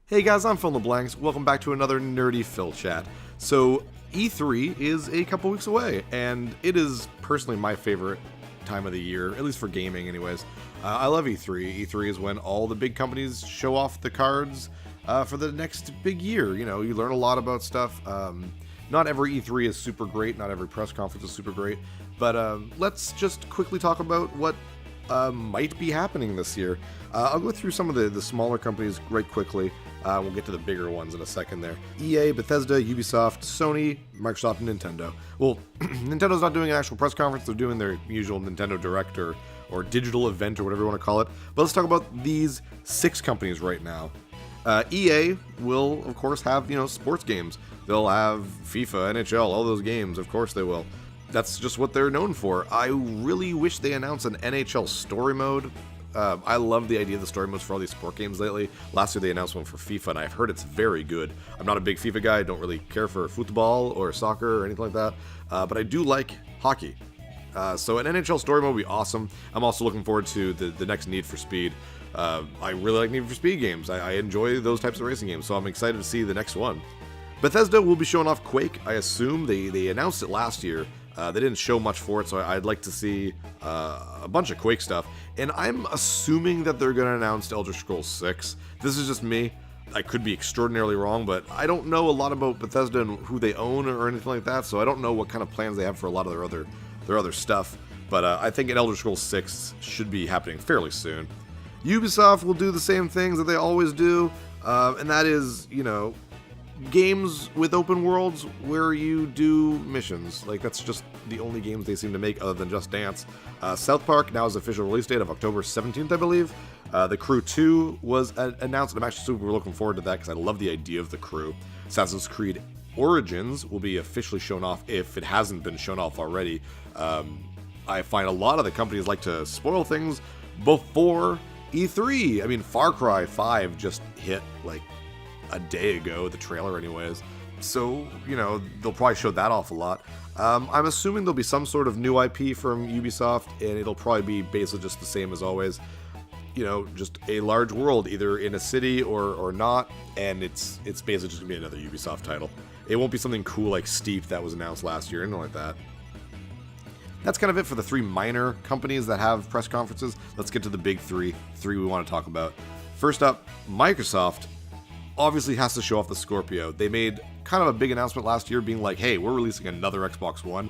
Hey guys, I'm Phil LeBlancs. Welcome back to another Nerdy Phil Chat. So, E3 is a couple weeks away, and it is personally my favorite time of the year, at least for gaming anyways. I love E3. E3 is when all the big companies show off the cards for the next big year. You know, you learn a lot about stuff. Not every E3 is super great, not every press conference is super great, but let's just quickly talk about what might be happening this year. I'll go through some of the smaller companies right quickly. We'll get to the bigger ones in a second there. EA, Bethesda, Ubisoft, Sony, Microsoft, and Nintendo. Well, Nintendo's not doing an actual press conference. They're doing their usual Nintendo Direct or digital event or whatever you want to call it. But let's talk about these 6 companies right now. EA will, of course, have, sports games. They'll have FIFA, NHL, all those games. Of course they will. That's just what they're known for. I really wish they announced an NHL story mode. I love the idea of the story modes for all these sport games lately. Last year they announced one for FIFA, and I've heard it's very good. I'm not a big FIFA guy. I don't really care for football or soccer or anything like that, but I do like hockey. So an NHL story mode would be awesome. I'm also looking forward to the next Need for Speed. I really like Need for Speed games. I enjoy those types of racing games, so I'm excited to see the next one. Bethesda will be showing off Quake, I assume. They announced it last year. They didn't show much for it, so I'd like to see a bunch of Quake stuff. And I'm assuming that they're going to announce Elder Scrolls 6. This is just me. I could be extraordinarily wrong, but I don't know a lot about Bethesda and who they own or anything like that, so I don't know what kind of plans they have for a lot of their other stuff. But I think an Elder Scrolls 6 should be happening fairly soon. Ubisoft will do the same things that they always do, and that is, games with open worlds where you do missions. Like, that's just the only games they seem to make other than Just Dance. South Park now has official release date of October 17th, I believe. The Crew 2 was announced, and I'm actually super looking forward to that because I love the idea of The Crew. Assassin's Creed Origins will be officially shown off if it hasn't been shown off already. I find a lot of the companies like to spoil things before E3. I mean, Far Cry 5 just hit, like, a day ago, the trailer anyways, so they'll probably show that off a lot. I'm assuming there'll be some sort of new IP from Ubisoft, and it'll probably be basically just the same as always, just a large world either in a city or not, and it's basically just gonna be another Ubisoft title. It won't be something cool like Steep that was announced last year, anything like that. That's kind of it for the 3 minor companies that have press conferences. Let's get to the big three we want to talk about. First up, Microsoft obviously has to show off the Scorpio. They made kind of a big announcement last year being like, hey, we're releasing another Xbox One.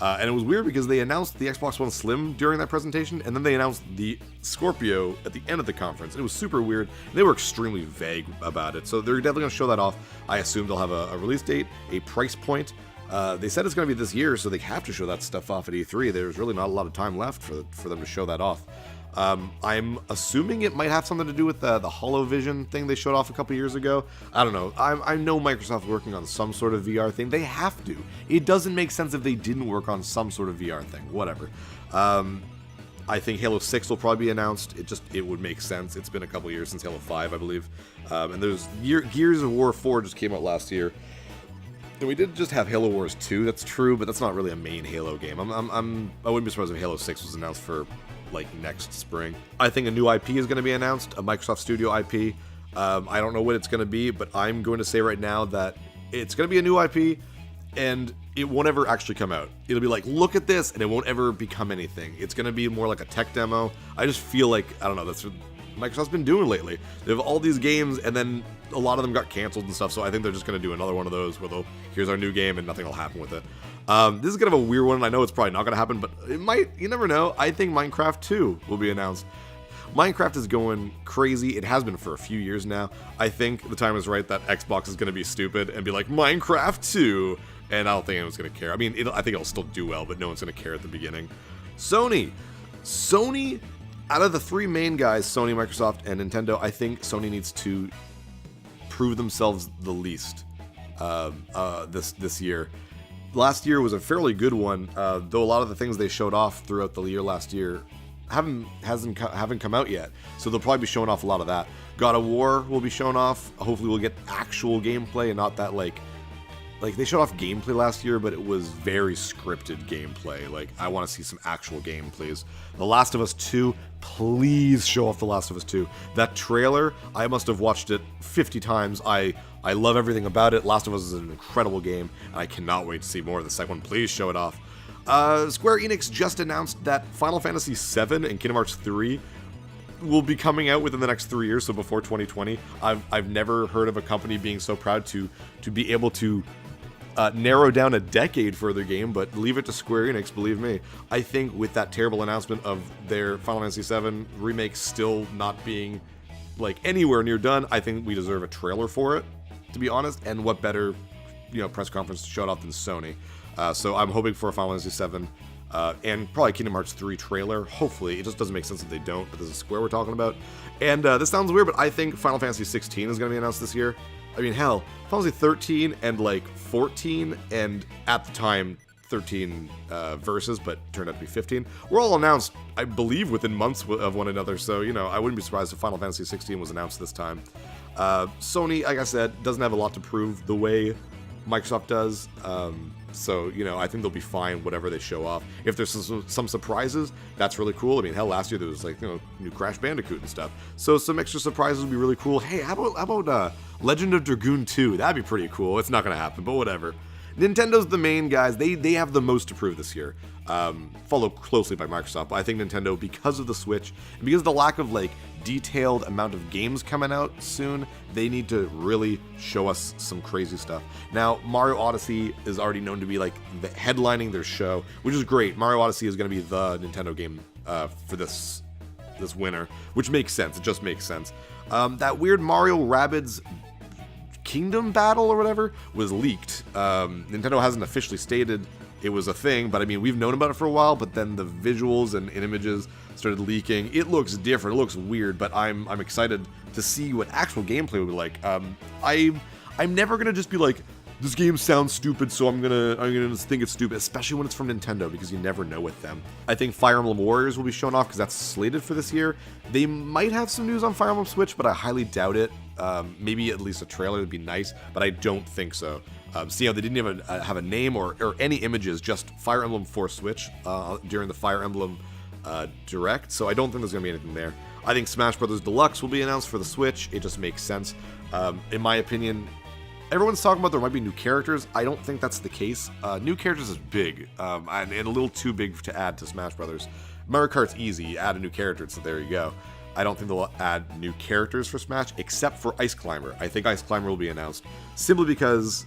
And it was weird because they announced the Xbox One Slim during that presentation, and then they announced the Scorpio at the end of the conference. It was super weird. They were extremely vague about it, so they're definitely going to show that off. I assume they'll have a release date, a price point. They said it's going to be this year, so they have to show that stuff off at E3. There's really not a lot of time left for them to show that off. I'm assuming it might have something to do with the HoloVision thing they showed off a couple years ago. I don't know. I know Microsoft's working on some sort of VR thing. They have to. It doesn't make sense if they didn't work on some sort of VR thing. Whatever. I think Halo 6 will probably be announced. It would make sense. It's been a couple years since Halo 5, I believe. And there's Gears of War 4 just came out last year. And we did just have Halo Wars 2, that's true, but that's not really a main Halo game. I wouldn't be surprised if Halo 6 was announced for, like, next spring. I think a new IP is going to be announced, a Microsoft Studio IP. I don't know what it's going to be, but I'm going to say right now that it's going to be a new IP, and it won't ever actually come out. It'll be like, look at this, and it won't ever become anything. It's going to be more like a tech demo. I just feel like, I don't know, that's what Microsoft's been doing lately. They have all these games, and then a lot of them got canceled and stuff, so I think they're just going to do another one of those where here's our new game and nothing will happen with it. This is kind of a weird one. I know it's probably not going to happen, but it might. You never know. I think Minecraft 2 will be announced. Minecraft is going crazy. It has been for a few years now. I think the time is right that Xbox is going to be stupid and be like, Minecraft 2, and I don't think anyone's going to care. I mean, I think it'll still do well, but no one's going to care at the beginning. Sony, out of the 3 main guys, Sony, Microsoft, and Nintendo, I think Sony needs to prove themselves the least this year. Last year was a fairly good one, though a lot of the things they showed off throughout the year last year haven't come out yet, so they'll probably be showing off a lot of that. God of War will be shown off. Hopefully we'll get actual gameplay and not that, like, like, they showed off gameplay last year, but it was very scripted gameplay. Like, I want to see some actual gameplays. The Last of Us 2, please show off The Last of Us 2. That trailer, I must have watched it 50 times. I love everything about it. Last of Us is an incredible game, and I cannot wait to see more of the second one. Please show it off. Square Enix just announced that Final Fantasy VII and Kingdom Hearts 3 will be coming out within the next 3 years, so before 2020. I've never heard of a company being so proud to be able to narrow down a decade for their game, but leave it to Square Enix, believe me. I think with that terrible announcement of their Final Fantasy VII remake still not being, like, anywhere near done, I think we deserve a trailer for it, to be honest, and what better, press conference to show it off than Sony. So I'm hoping for a Final Fantasy VII, and probably Kingdom Hearts 3 trailer. Hopefully. It just doesn't make sense if they don't, but this is Square we're talking about. And this sounds weird, but I think Final Fantasy 16 is going to be announced this year. I mean, hell, Final Fantasy 13 and, like, 14, and at the time, 13 verses, but turned out to be 15, were all announced, I believe, within months of one another, so, I wouldn't be surprised if Final Fantasy 16 was announced this time. Sony, like I said, doesn't have a lot to prove the way Microsoft does, so, I think they'll be fine whatever they show off. If there's some surprises, that's really cool. I mean, hell, last year there was, like, new Crash Bandicoot and stuff. So some extra surprises would be really cool. Hey, how about Legend of Dragoon 2? That'd be pretty cool. It's not going to happen, but whatever. Nintendo's the main guys. They have the most to prove this year. Followed closely by Microsoft, but I think Nintendo, because of the Switch, and because of the lack of, like, detailed amount of games coming out soon, they need to really show us some crazy stuff. Now, Mario Odyssey is already known to be, like, headlining their show, which is great. Mario Odyssey is going to be the Nintendo game for this winter, which makes sense. It just makes sense. That weird Mario Rabbids Kingdom battle or whatever was leaked. Nintendo hasn't officially stated it was a thing, but I mean, we've known about it for a while, but then the visuals and images started leaking. It looks different, it looks weird, but I'm excited to see what actual gameplay will be like. I'm never gonna just be like, this game sounds stupid, so I'm gonna think it's stupid, especially when it's from Nintendo, because you never know with them. I think Fire Emblem Warriors will be shown off because that's slated for this year. They might have some news on Fire Emblem Switch, but I highly doubt it. Maybe at least a trailer would be nice, but I don't think so. See how they didn't even have a name or any images, just Fire Emblem for Switch during the Fire Emblem Direct, so I don't think there's going to be anything there. I think Smash Bros. Deluxe will be announced for the Switch. It just makes sense. In my opinion, everyone's talking about there might be new characters. I don't think that's the case. New characters is big, and a little too big to add to Smash Bros. Mario Kart's easy. You add a new character, so there you go. I don't think they'll add new characters for Smash, except for Ice Climber. I think Ice Climber will be announced, simply because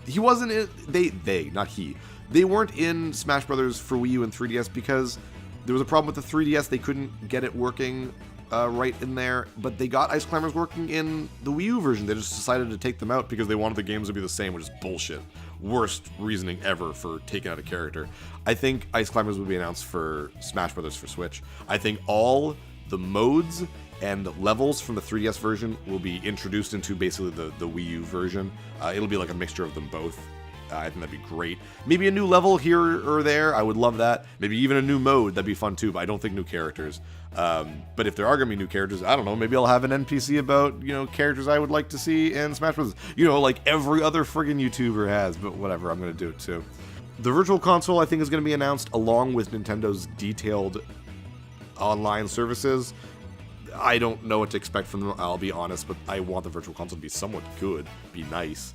he wasn't in... not he. They weren't in Smash Brothers for Wii U and 3DS because there was a problem with the 3DS. They couldn't get it working right in there, but they got Ice Climbers working in the Wii U version. They just decided to take them out because they wanted the games to be the same, which is bullshit. Worst reasoning ever for taking out a character. I think Ice Climbers will be announced for Smash Brothers for Switch. I think all the modes and levels from the 3DS version will be introduced into basically the Wii U version. It'll be like a mixture of them both. I think that'd be great. Maybe a new level here or there. I would love that. Maybe even a new mode. That'd be fun too, but I don't think new characters. But if there are going to be new characters, I don't know. Maybe I'll have an NPC about, characters I would like to see in Smash Bros. Like every other friggin' YouTuber has, but whatever. I'm going to do it too. The Virtual Console, I think, is going to be announced along with Nintendo's detailed online services. I don't know what to expect from them, I'll be honest, but I want the Virtual Console to be somewhat good, be nice.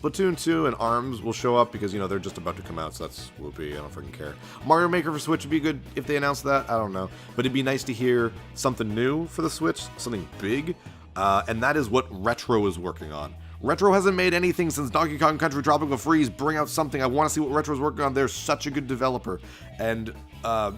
Splatoon 2 and ARMS will show up because, they're just about to come out, so that's whoopee, I don't freaking care. Mario Maker for Switch would be good if they announced that, I don't know. But it'd be nice to hear something new for the Switch, something big, and that is what Retro is working on. Retro hasn't made anything since Donkey Kong Country Tropical Freeze. Bring out something. I want to see what Retro's working on. They're such a good developer. And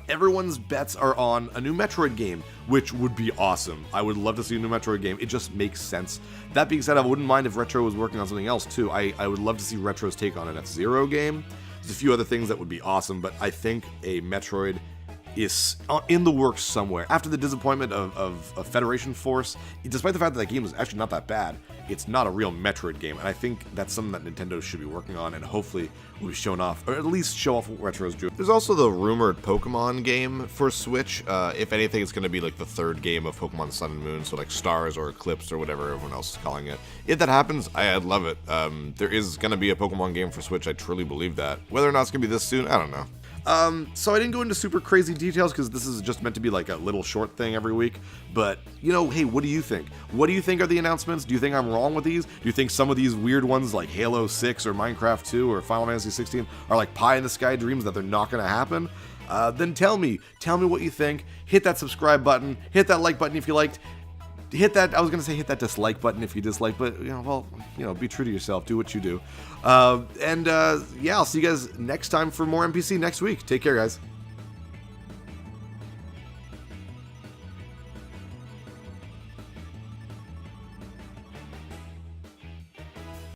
everyone's bets are on a new Metroid game, which would be awesome. I would love to see a new Metroid game. It just makes sense. That being said, I wouldn't mind if Retro was working on something else, too. I would love to see Retro's take on an F-Zero game. There's a few other things that would be awesome, but I think a Metroid is in the works somewhere. After the disappointment of Federation Force, despite the fact that game was actually not that bad, it's not a real Metroid game, and I think that's something that Nintendo should be working on, and hopefully will be shown off, or at least show off what Retro's doing. There's also the rumored Pokemon game for Switch. If anything, it's going to be like the third game of Pokemon Sun and Moon, so like Stars or Eclipse or whatever everyone else is calling it. If that happens, I'd love it. There is going to be a Pokemon game for Switch, I truly believe that. Whether or not it's going to be this soon, I don't know. So I didn't go into super crazy details because this is just meant to be like a little short thing every week. But, you know, hey, what do you think? What do you think are the announcements? Do you think I'm wrong with these? Do you think some of these weird ones like Halo 6 or Minecraft 2 or Final Fantasy 16 are like pie-in-the-sky dreams that they're not going to happen? Then tell me what you think. Hit that subscribe button. Hit that like button if you liked. Hit that, I was going to say hit that dislike button if you dislike, but, be true to yourself. Do what you do. Yeah, I'll see you guys next time for more NPC next week. Take care, guys.